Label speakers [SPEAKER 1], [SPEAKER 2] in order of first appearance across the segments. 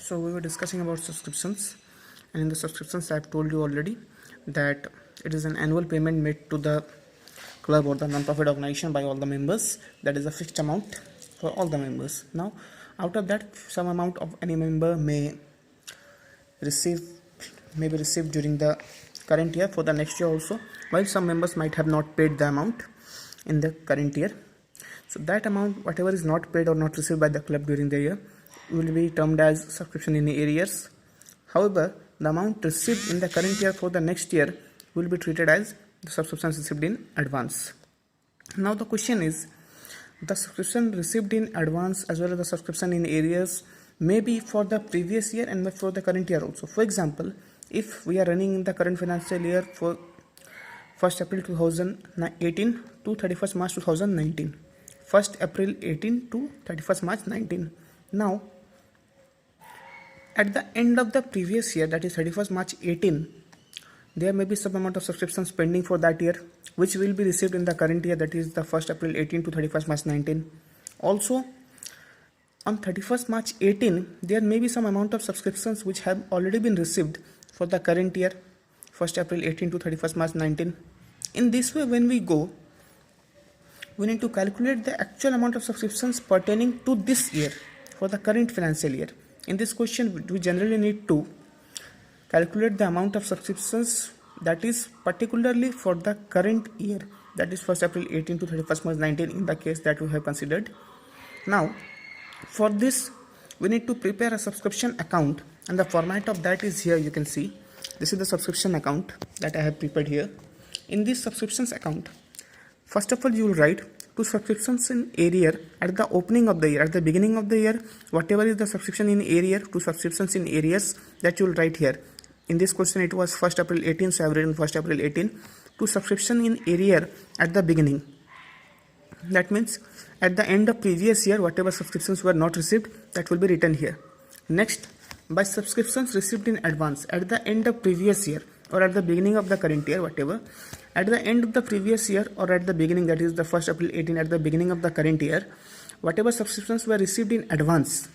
[SPEAKER 1] So we were discussing about subscriptions, and in the subscriptions I've told you already that it is an annual payment made to the club or the non-profit organization by all the members. That is a fixed amount for all the members. Now out of that, some amount of any member receive may be received during the current year for the next year also, while some members might have not paid the amount in the current year. So that amount, whatever is not paid or not received by the club during the year, will be termed as subscription in arrears. However, the amount received in the current year for the next year will be treated as the subscriptions received in advance. Now the question is, the subscription received in advance as well as the subscription in arrears may be for the previous year and for the current year also. For example, if we are running in the current financial year for 1st April 2018 to 31st March 2019, 1st April 18 to 31st March 19. Now, at the end of the previous year, that is 31st March 18, there may be some amount of subscriptions pending for that year, which will be received in the current year, that is the 1st April 18 to 31st March 19. Also, on 31st March 18, there may be some amount of subscriptions which have already been received for the current year, 1st April 18 to 31st March 19. In this way, when we go, we need to calculate the actual amount of subscriptions pertaining to this year for the current financial year. In this question, we generally need to calculate the amount of subscriptions that is particularly for the current year, that is 1st April 18 to 31st March 19 in the case that we have considered. Now, for this, we need to prepare a subscription account, and the format of that is here. You can see this is the subscription account that I have prepared here. In this subscriptions account, first of all, you will write to subscriptions in arrear at the opening of the year, at the beginning of the year, whatever is the subscription in arrear to subscriptions in arrears, that you will write here. In this question, it was 1st April 18, so I have written 1st April 18 to subscription in arrear at the beginning. That means at the end of previous year, whatever subscriptions were not received, that will be written here. Next, by subscriptions received in advance at the end of previous year or at the beginning of the current year, whatever, at the end of the previous year or at the beginning, that is the 1st April 18 at the beginning of the current year, whatever subscriptions were received in advance.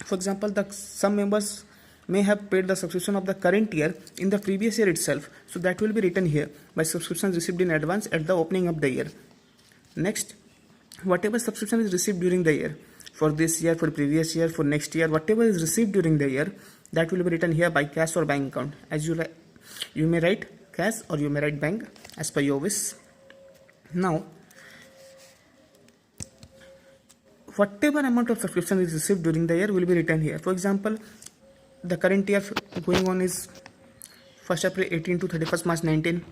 [SPEAKER 1] For example, some members may have paid the subscription of the current year in the previous year itself, so that will be written here by subscriptions received in advance at the opening of the year. Next, whatever subscription is received during the year, for this year, for previous year, for next year, whatever is received during the year, that will be written here by cash or bank account. As you may write cash or you may write bank as per your wish. Now, whatever amount of subscription is received during the year will be written here. For example, the current year going on is 1st April 18 to 31st March 19.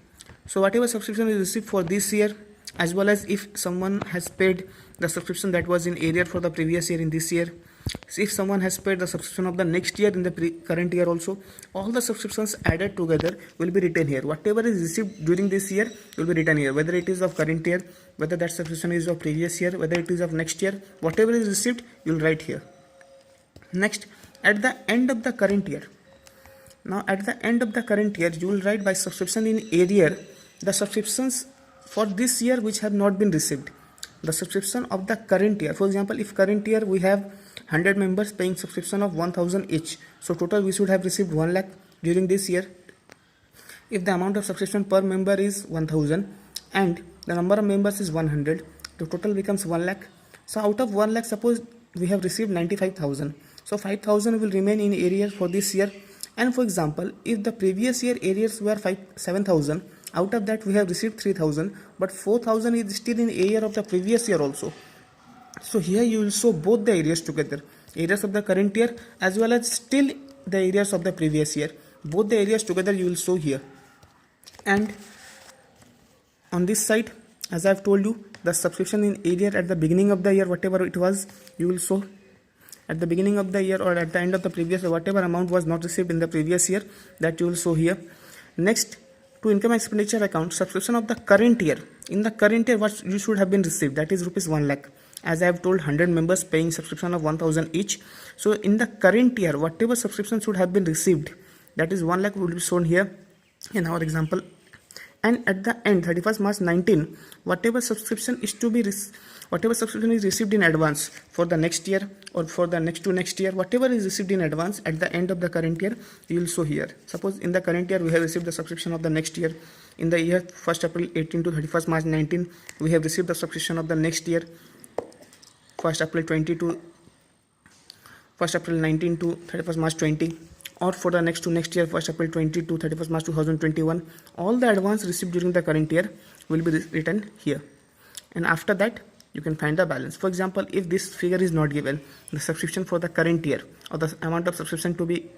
[SPEAKER 1] So whatever subscription is received for this year, as well as if someone has paid the subscription that was in arrear for the previous year in this year, if someone has paid the subscription of the next year in the current year also, all the subscriptions added together will be written here. Whatever is received during this year will be written here, whether it is of current year, whether that subscription is of previous year, whether it is of next year, whatever is received, you will write here. Next, at the end of the current year, now at the end of the current year, you will write by subscription in arrear the subscriptions for this year which have not been received, the subscription of the current year. For example, if current year we have 100 members paying subscription of 1000 each, so total we should have received 1 lakh during this year. If the amount of subscription per member is 1000 and the number of members is 100, the total becomes 1 lakh. So out of 1 lakh, suppose we have received 95,000, so 5,000 will remain in arrears for this year. And for example, if the previous year arrears were 7,000, out of that we have received 3,000, but 4,000 is still in arrear of the previous year also. So here you will show both the arrears together, arrears of the current year as well as still the arrears of the previous year. Both the arrears together you will show here. And on this side, as I have told you, the subscription in arrear at the beginning of the year, whatever it was, you will show at the beginning of the year or at the end of the previous year, whatever amount was not received in the previous year, that you will show here. Next, to income expenditure account, subscription of the current year. In the current year, what you should have been received, that is rupees 1 lakh. As I have told, 100 members paying subscription of 1000 each. So in the current year, whatever subscription should have been received, that is 1 lakh, will be shown here in our example. And at the end, 31st March 19, whatever subscription is to be whatever subscription is received in advance for the next year or for the next to next year, whatever is received in advance at the end of the current year, you will show here. Suppose in the current year we have received the subscription of the next year. In the year 1st April 18 to 31st March 19, we have received the subscription of the next year 1st April 20 to 1st April 19 to 31st March 20, or for the next to next year 1st April 20 to 31st March 2021. All the advance received during the current year will be written here, and after that you can find the balance. For example, if this figure is not given, the subscription for the current year or the amount of subscription to be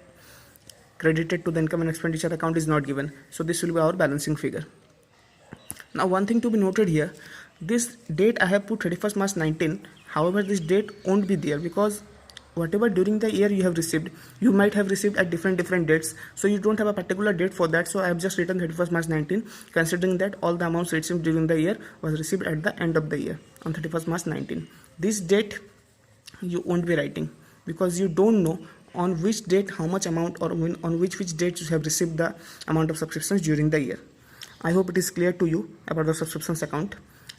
[SPEAKER 1] credited to the income and expenditure account is not given, so this will be our balancing figure. Now one thing to be noted here, this date I have put 31st March 19, however this date won't be there because whatever during the year you have received, you might have received at different dates, so you don't have a particular date for that. So I have just written 31st March 19, considering that all the amounts received during the year was received at the end of the year on 31st March 19. This date you won't be writing because you don't know on which date how much amount or on which dates you have received the amount of subscriptions during the year. I hope it is clear to you about the subscriptions account.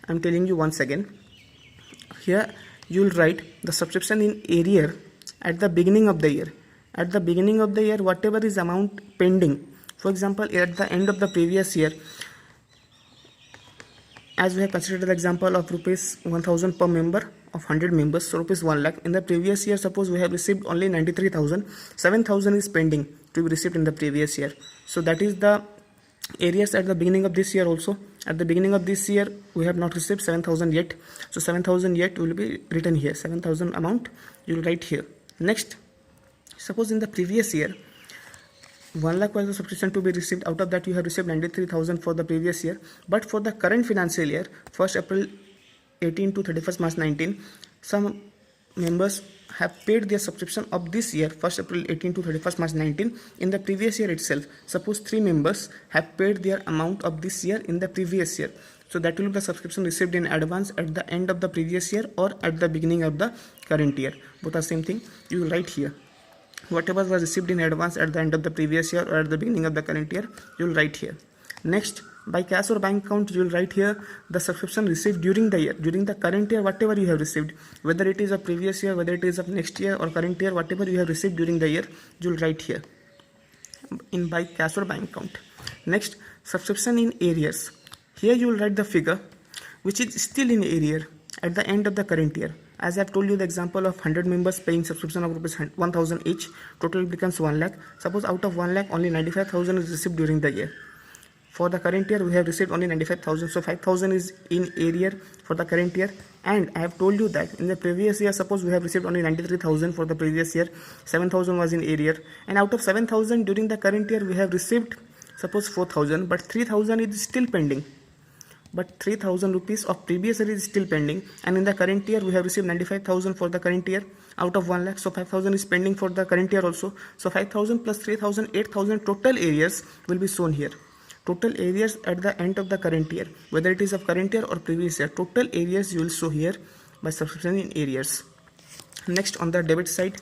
[SPEAKER 1] I am telling you once again. Here you will write the subscription in arrear at the beginning of the year. At the beginning of the year, whatever is amount pending. For example, at the end of the previous year, as we have considered the example of rupees 1000 per member of 100 members, so rupees 1 lakh. In the previous year, suppose we have received only 93,000, 7,000 is pending to be received in the previous year. So that is the arrears at the beginning of this year also. At the beginning of this year, we have not received 7,000 yet. So 7,000 yet will be written here. 7,000 amount you will write here. Next, suppose in the previous year, 1 lakh was the subscription to be received. Out of that, you have received 93,000 for the previous year. But for the current financial year, 1st April 18 to 31st March 19, some members have paid their subscription of this year 1st April 18 to 31st March 19 in the previous year itself. Suppose 3 members have paid their amount of this year in the previous year, so that will be the subscription received in advance at the end of the previous year or at the beginning of the current year. Both are same thing. You will write here whatever was received in advance at the end of the previous year or at the beginning of the current year, you will write here. Next, by cash or bank account, you will write here the subscription received during the year, during the current year, whatever you have received, whether it is of previous year, whether it is of next year or current year, whatever you have received during the year, you will write here in by cash or bank account. Next, subscription in arrears. Here you will write the figure which is still in arrear at the end of the current year. As I have told you the example of 100 members paying subscription of rupees 1,000 each, total becomes 1 lakh. Suppose out of 1 lakh only 95,000 is received during the year. For the current year, we have received only 95,000, so 5,000 is in arrear for the current year. And I have told you that in the previous year, suppose we have received only 93,000 for the previous year, 7,000 was in arrear, and out of 7,000 during the current year, we have received suppose 4,000, but 3,000 is still pending. But 3,000 rupees of previous year is still pending, and in the current year, we have received 95,000 for the current year out of 1 lakh, so 5,000 is pending for the current year also. So 5,000 plus 3,000, 8,000 total arrears will be shown here. Total arrears at the end of the current year, whether it is of current year or previous year, total arrears you will show here by subscription in arrears. Next, on the debit side,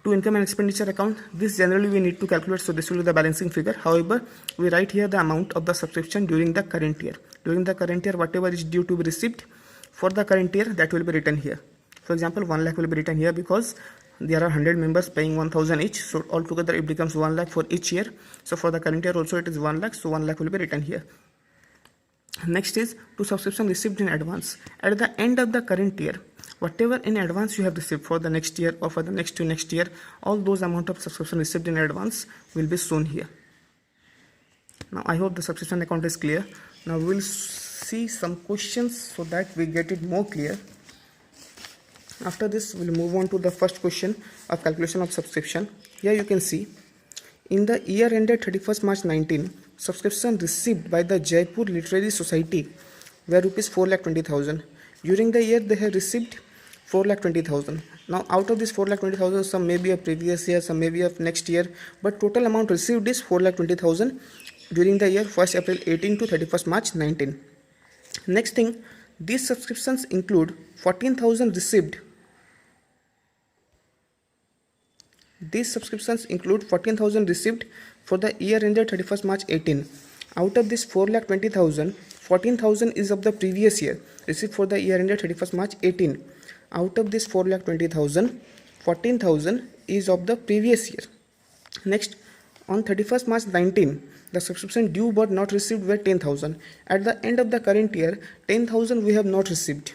[SPEAKER 1] to income and expenditure account, this generally we need to calculate, so this will be the balancing figure. However, we write here the amount of the subscription during the current year. During the current year, whatever is due to be received for the current year, that will be written here. For example, 1 lakh will be written here because there are 100 members paying 1,000 each, so altogether it becomes 1 lakh for each year. So for the current year also it is 1 lakh, so 1 lakh will be written here. Next is to subscription received in advance. At the end of the current year, whatever in advance you have received for the next year or for the next to next year, all those amount of subscription received in advance will be shown here. Now I hope the subscription account is clear. Now we will see some questions so that we get it more clear. After this, we'll move on to the first question of calculation of subscription. Here you can see, in the year ended 31st March 19, subscription received by the Jaipur Literary Society were rupees 4,20,000. During the year, they have received 4,20,000. Now, out of this 4,20,000, some may be of previous year, some may be of next year, but total amount received is 4,20,000 during the year 1st April 18 to 31st March 19. Next thing, these subscriptions include 14,000 received. These subscriptions include 14,000 received for the year ended 31st March 18. Out of this 4,20,000, 14,000 is of the previous year received for the year ended 31st March 18. Out of this 4,20,000, 14,000 is of the previous year. Next, on 31st March 19, the subscription due but not received were 10,000. At the end of the current year, 10,000 we have not received.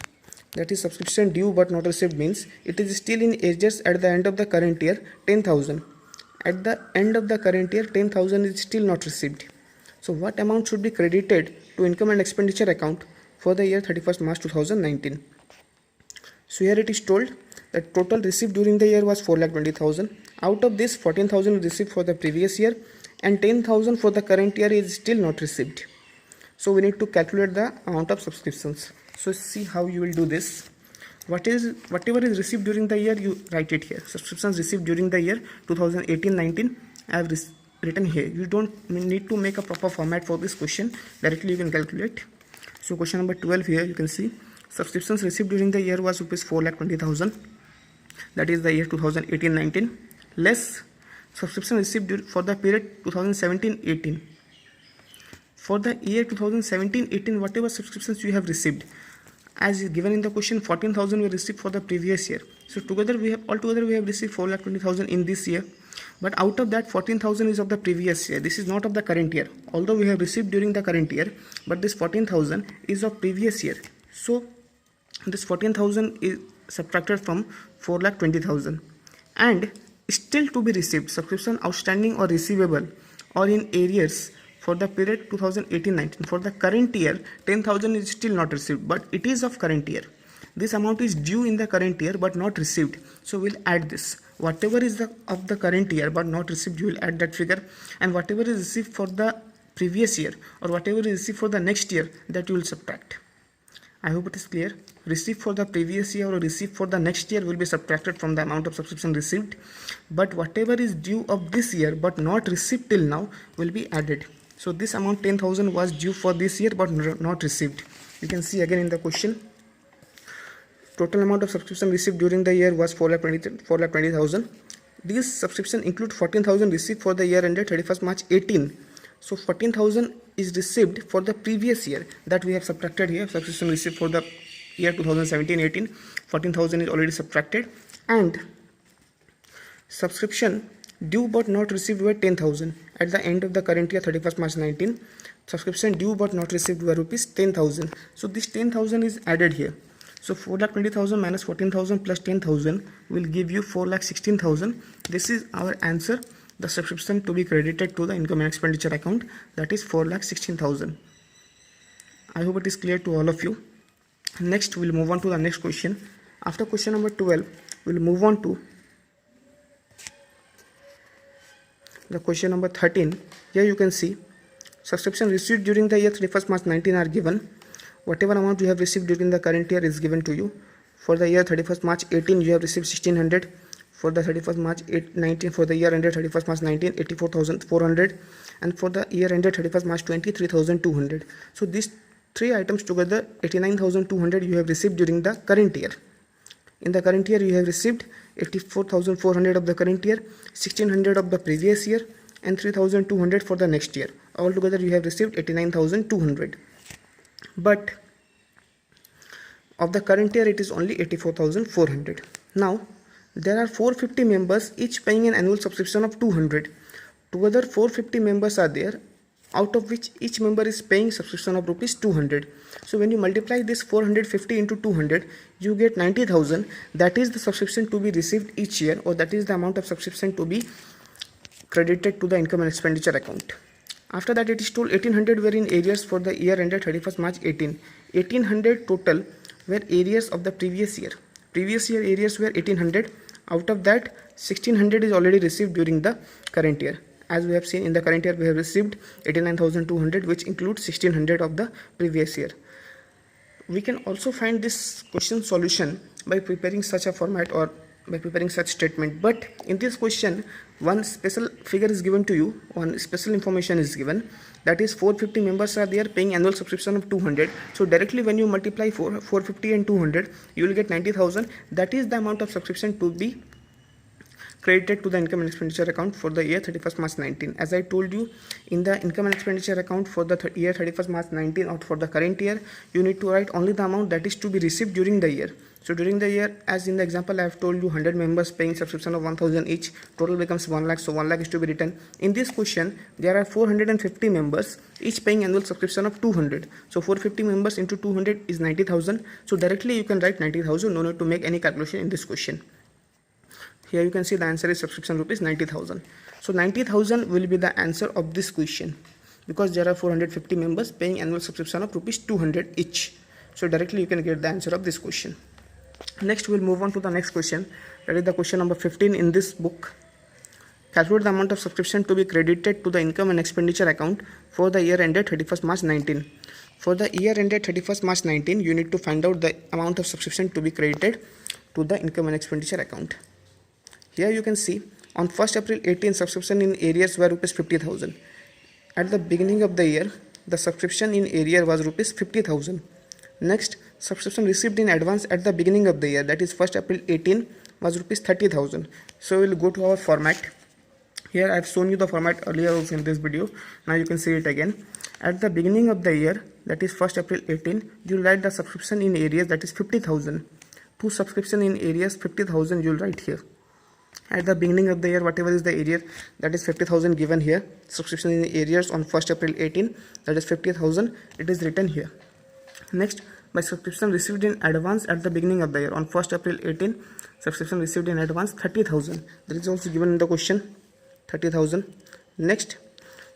[SPEAKER 1] That is, subscription due but not received means it is still in arrears at the end of the current year, 10,000. At the end of the current year, 10,000 is still not received. So what amount should be credited to income and expenditure account for the year 31st March 2019? So here it is told that total received during the year was 4,20,000. Out of this, 14,000 received for the previous year and 10,000 for the current year is still not received. So we need to calculate the amount of subscriptions. So see how you will do this. Whatever is received during the year, you write it here. Subscriptions received during the year 2018-19, I have written here. You don't need to make a proper format for this question. Directly you can calculate. So question number 12 here you can see subscriptions received during the year was rupees 4,20,000. That is the year 2018-19 less subscription received for the period 2017-18. For the year 2017-18, whatever subscriptions you have received, as is given in the question, 14,000 were received for the previous year. So altogether we have received 4,20,000 in this year. But out of that, 14,000 is of the previous year. This is not of the current year. Although we have received during the current year, but this 14,000 is of previous year. So this 14,000 is subtracted from 4,20,000, and still to be received subscription outstanding or receivable or in arrears for the period 2018-19. For the current year, 10,000 is still not received, but it is of current year. This amount is due in the current year but not received. So we'll add this. Whatever is of the current year but not received, you will add that figure, and whatever is received for the previous year or whatever is received for the next year, that you will subtract. I hope it is clear. Received for the previous year or received for the next year will be subtracted from the amount of subscription received, but whatever is due of this year but not received till now will be added. So this amount 10,000 was due for this year but not received. You can see again in the question. Total amount of subscription received during the year was 4,20,000. These subscription include 14,000 received for the year ended 31st March 18. So 14,000 is received for the previous year, that we have subtracted here. Subscription received for the year 2017-18, 14,000 is already subtracted, and subscription due but not received were 10,000. At the end of the current year 31st March 19, subscription due but not received were rupees 10,000. So this 10,000 is added here. So 4,20,000 minus 14,000 plus 10,000 will give you 4,16,000. This is our answer. The subscription to be credited to the income and expenditure account, that is 4,16,000. I hope it is clear to all of you. Next we'll move on to the next question. After question number 12, we'll move on to the question number 13. Here you can see subscription received during the year 31st March 19 are given. Whatever amount you have received during the current year is given to you. For the year 31st March 18, you have received 1,600. For the 31st March 19, for the year ended 31st March 19, 84,400. And for the year ended 31st March 20, 3,200. So these three items together, 89,200 you have received during the current year. In the current year, you have received 84,400 of the current year, 1,600 of the previous year, and 3,200 for the next year. Altogether, you have received 89,200. But of the current year, it is only 84,400. Now, there are 450 members, each paying an annual subscription of 200. Together, 450 members are there, out of which each member is paying subscription of rupees 200. So when you multiply this 450 into 200, you get 90,000. That is the subscription to be received each year, or that is the amount of subscription to be credited to the income and expenditure account. After that, it is told 1,800 were in arrears for the year ended 31st March 18. 1,800 total were arrears of the previous year. Previous year arrears were 1,800. Out of that, 1,600 is already received during the current year. As we have seen, in the current year we have received 89,200, which includes 1,600 of the previous year. We can also find this question solution by preparing such a format or by preparing such statement. But in this question, one special figure is given to you, one special information is given, that is 450 members are there paying annual subscription of 200. So directly when you multiply 450 and 200, you will get 90,000. That is the amount of subscription to be credited to the income and expenditure account for the year 31st March 19. As I told you, in the income and expenditure account for the year 31st March 19 or for the current year, you need to write only the amount that is to be received during the year. So during the year, as in the example I have told you, 100 members paying subscription of 1000 each, total becomes 1 lakh, so 1 lakh is to be written. In this question, there are 450 members, each paying annual subscription of 200. So 450 members into 200 is 90,000. So directly you can write 90,000, no need to make any calculation in this question. Here you can see the answer is subscription rupees 90,000. So 90,000 will be the answer of this question because there are 450 members paying annual subscription of rupees 200 each. So directly you can get the answer of this question. Next we'll move on to the next question, that is the question number 15 in this book. Calculate the amount of subscription to be credited to the income and expenditure account for the year ended 31st March 19. For the year ended 31st March 19, you need to find out the amount of subscription to be credited to the income and expenditure account. Here you can see on 1st April 18, subscription in arrears were rupees 50,000. At the beginning of the year, the subscription in arrears was rupees 50,000. Next, subscription received in advance at the beginning of the year, that is 1st April 18, was rupees 30,000. So we will go to our format. Here I have shown you the format earlier also in this video. Now you can see it again. At the beginning of the year, that is 1st April 18, you will write the subscription in arrears, that is 50,000. To subscription in arrears 50,000 you will write here. At the beginning of the year, whatever is the arrear, that is 50,000 given here. Subscription in arrears on 1st April 18, that is 50,000, it is written here. Next, by subscription received in advance at the beginning of the year on 1st April 18, subscription received in advance 30,000. That is also given in the question, 30,000. Next,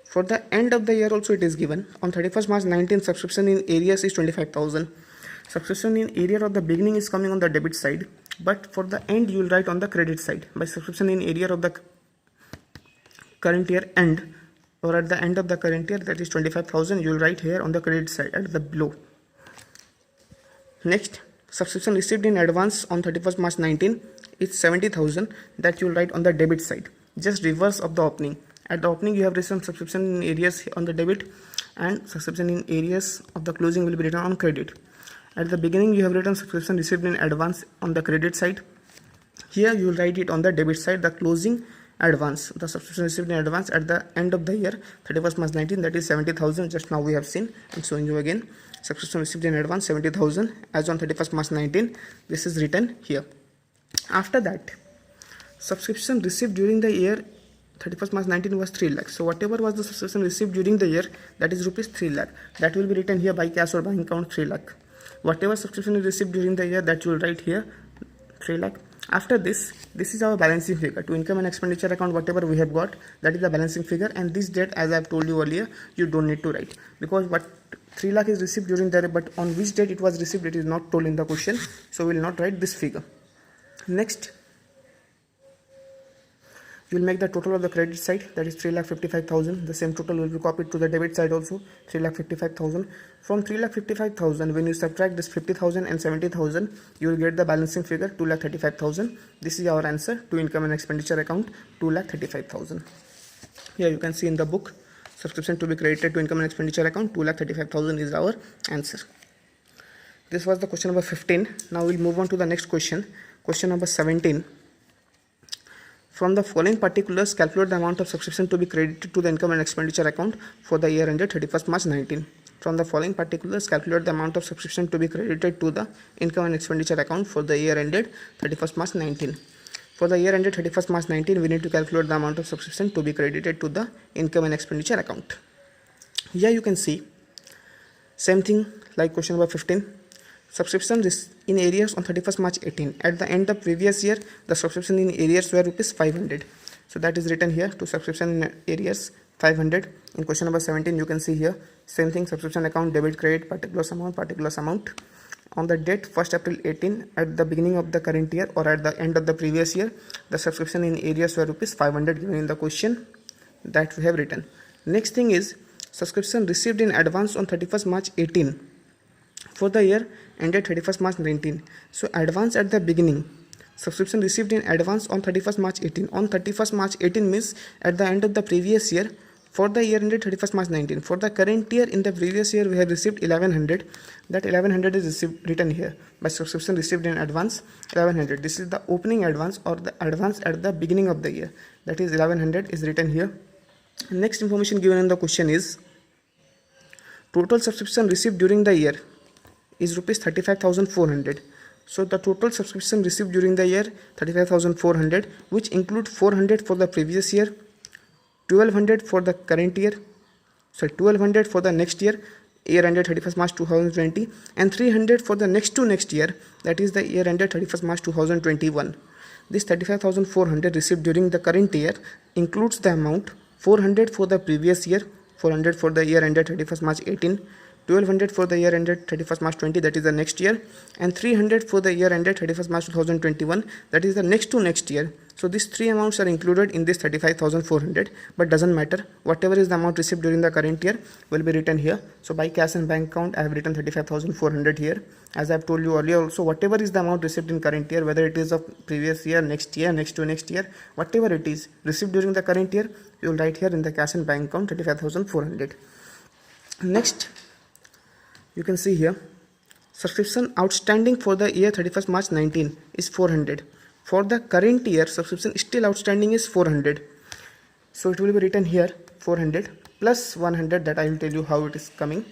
[SPEAKER 1] for the end of the year also it is given. On 31st March 19, subscription in arrears is 25,000. Subscription in arrear of the beginning is coming on the debit side, but for the end you will write on the credit side. By subscription in arrear of the current year end or at the end of the current year, that is 25,000, you will write here on the credit side at the below. Next, subscription received in advance on 31st March 19 is 70,000, that you will write on the debit side, just reverse of the opening. At the opening you have written subscription in arrears on the debit and subscription in arrears of the closing will be written on credit. At the beginning you have written subscription received in advance on the credit side. Here you will write it on the debit side, the closing advance, the subscription received in advance at the end of the year 31st March 19, that is 70,000. Just now we have seen, I'm showing you again. Subscription received in advance 70,000 as on 31st March 19, this is written here. After that, subscription received during the year 31st March 19 was 3 lakh. So whatever was the subscription received during the year, that is rupees 3 lakh, that will be written here by cash or bank account 3 lakh. Whatever subscription is received during the year, that you will write here 3 lakh. After this is our balancing figure. To income and expenditure account, whatever we have got, that is the balancing figure, and this date, as I have told you earlier, you don't need to write, because what 3 lakh is received during the year, but on which date it was received, it is not told in the question, so we will not write this figure. Next, you will make the total of the credit side, that is 3,55,000. The same total will be copied to the debit side also, 3,55,000. From 3,55,000, when you subtract this 50,000 and 70,000, you will get the balancing figure 2,35,000. This is our answer to income and expenditure account, 2,35,000. Here you can see in the book, subscription to be credited to income and expenditure account, 2,35,000 is our answer. This was the question number 15. Now we'll move on to the next question, question number 17. From the following particulars, calculate the amount of subscription to be credited to the income and expenditure account for the year ended 31st March 19. From the following particulars, calculate the amount of subscription to be credited to the income and expenditure account for the year ended 31st March 19. For the year ended 31st March 19, we need to calculate the amount of subscription to be credited to the income and expenditure account. Here you can see, same thing like question number 15. Subscription in arrears on 31st March 18. At the end of previous year, the subscription in arrears were rupees 500. So that is written here, to subscription in arrears 500. In question number 17, you can see here, same thing, subscription account, debit, credit, particulars amount. On the date 1st April 18, at the beginning of the current year or at the end of the previous year, the subscription in arrears were rupees 500 given in the question that we have written. Next thing is subscription received in advance on 31st March 18 for the year ended 31st March 19. So advance at the beginning, subscription received in advance on 31st March 18. On 31st March 18 means at the end of the previous year, for the year ended 31st March 19. For the current year, in the previous year, we have received 1100. That 1100 is written here by subscription received in advance 1100. This is the opening advance or the advance at the beginning of the year. That is 1100 is written here. Next information given in the question is total subscription received during the year is rupees 35,400. So the total subscription received during the year 35,400, which include 400 for the previous year, 1200 for the current year, 1200 for the next year ended 31st March 2020, and 300 for the next year, that is the year ended 31st March 2021. This 35,400 received during the current year includes the amount 400 for the previous year, 400 for the year ended 31st March 18, 1200 for the year ended 31st March 20, that is the next year, and 300 for the year ended 31st March 2021, that is the next year. So these three amounts are included in this 35,400, but doesn't matter. Whatever is the amount received during the current year will be written here. So by cash and bank account, I have written 35,400 here. As I have told you earlier also, whatever is the amount received in current year, whether it is of previous year, next year, next year, whatever it is received during the current year, you will write here in the cash and bank account 35,400. Next, you can see here subscription outstanding for the year 31st March 19 is 400. For the current year, subscription still outstanding is 400. So it will be written here 400 plus 100, that I will tell you how it is coming.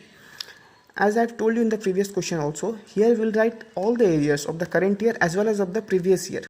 [SPEAKER 1] As I have told you in the previous question also, here we will write all the areas of the current year as well as of the previous year.